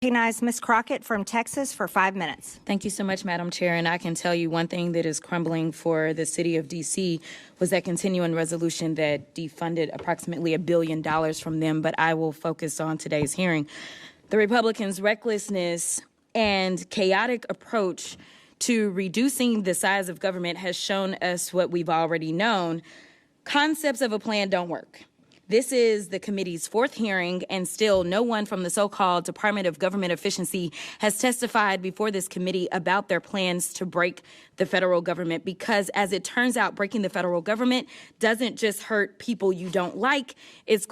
Recognize Ms. Crockett from Texas for 5 minutes. Thank you so much, Madam Chair. And I can tell you one thing that is crumbling for the city of D.C. was that continuing resolution that defunded approximately $1 billion from them. But I will focus on today's hearing. The Republicans' recklessness and chaotic approach to reducing the size of government has shown us what we've already known. Concepts of a plan don't work. This is the committee's 4th hearing, and still no one from the so-called Department of Government Efficiency has testified before this committee about their plans to break the federal government, because as it turns out, breaking the federal government doesn't just hurt people you don't like. It's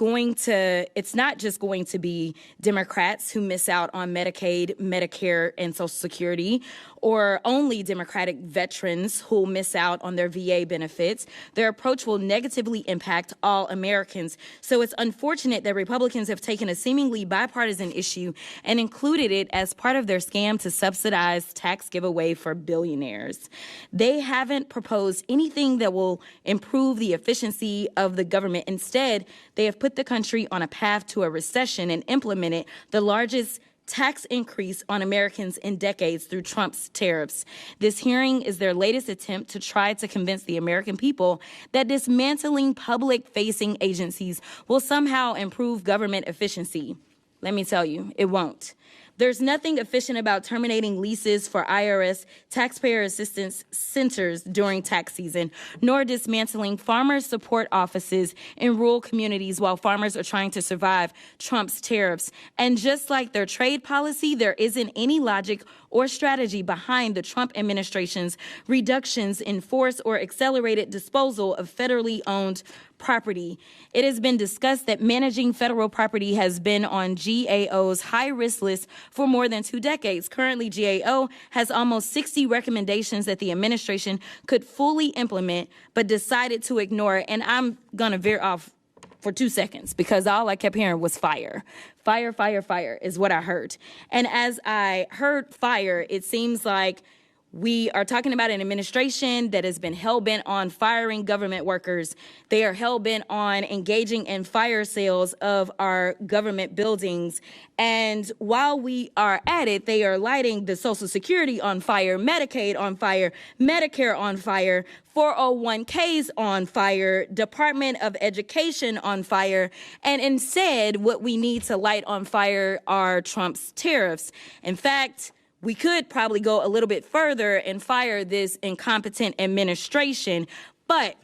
not just going to be Democrats who miss out on Medicaid, Medicare, and Social Security, or only Democratic veterans who'll miss out on their VA benefits. Their approach will negatively impact all Americans. So it's unfortunate that Republicans have taken a seemingly bipartisan issue and included it as part of their scam to subsidize tax giveaway for billionaires. They haven't proposed anything that will improve the efficiency of the government. Instead, they have put the country on a path to a recession and implemented the largest tax increase on Americans in decades through Trump's tariffs. This hearing is their latest attempt to try to convince the American people that dismantling public-facing agencies will somehow improve government efficiency. Let me tell you, it won't. There's nothing efficient about terminating leases for IRS taxpayer assistance centers during tax season, nor dismantling farmer support offices in rural communities while farmers are trying to survive Trump's tariffs. And just like their trade policy, there isn't any logic or strategy behind the Trump administration's reductions in force or accelerated disposal of federally owned property. It has been discussed that managing federal property has been on GAO's high-risk list for more than 2 decades. Currently, GAO has almost 60 recommendations that the administration could fully implement, but decided to ignore. And I'm going to veer off for 2 seconds because all I kept hearing was fire. Fire, fire, fire is what I heard. And as I heard fire, it seems like we are talking about an administration that has been hell-bent on firing government workers. They are hell-bent on engaging in fire sales of our government buildings. And while we are at it, they are lighting the Social Security on fire, Medicaid on fire, Medicare on fire, 401ks on fire, Department of Education on fire. And instead, what we need to light on fire are Trump's tariffs. In fact, we could probably go a little bit further and fire this incompetent administration. But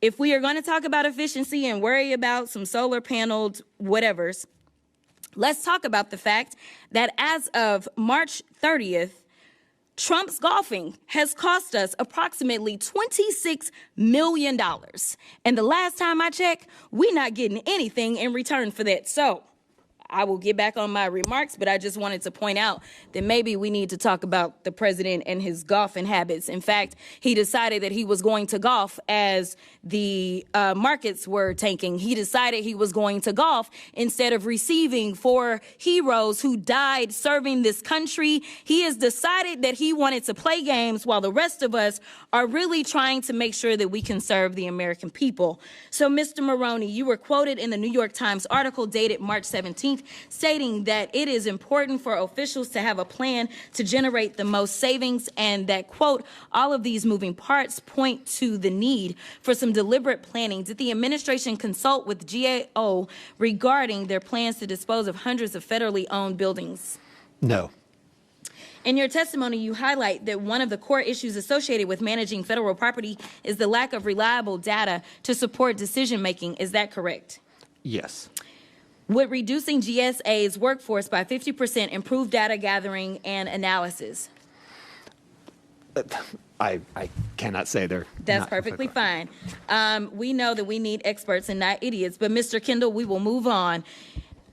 if we are going to talk about efficiency and worry about some solar paneled whatevers, let's talk about the fact that as of March 30th, Trump's golfing has cost us approximately $26 million. And the last time I checked, we're not getting anything in return for that. So I will get back on my remarks, but I just wanted to point out that maybe we need to talk about the president and his golfing habits. In fact, he decided that he was going to golf as the markets were tanking. He decided he was going to golf instead of receiving 4 heroes who died serving this country. He has decided that he wanted to play games while the rest of us are really trying to make sure that we can serve the American people. So, Mr. Maroney, you were quoted in the New York Times article dated March 17th, stating that it is important for officials to have a plan to generate the most savings and that, quote, all of these moving parts point to the need for some deliberate planning. Did the administration consult with GAO regarding their plans to dispose of hundreds of federally owned buildings? No. In your testimony, you highlight that one of the core issues associated with managing federal property is the lack of reliable data to support decision-making. Is that correct? Yes. Would reducing GSA's workforce by 50% improve data gathering and analysis? I cannot say they're That's perfectly fine. We know that we need experts and not idiots, but Mr. Kendall, we will move on.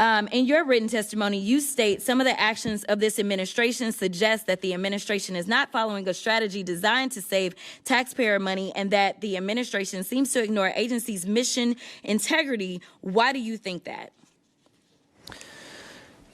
In your written testimony, you state some of the actions of this administration suggest that the administration is not following a strategy designed to save taxpayer money and that the administration seems to ignore agencies' mission integrity. Why do you think that?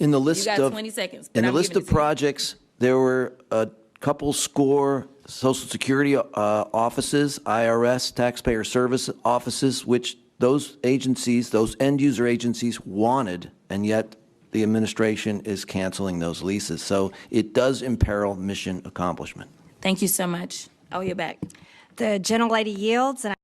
In the list you got of 20 seconds. In the list of projects, there were a couple score Social Security offices, IRS, taxpayer service offices, which those agencies, those end user agencies wanted, and yet the administration is canceling those leases. So it does imperil mission accomplishment. Thank you so much. I'll yield back. The gentlelady yields, and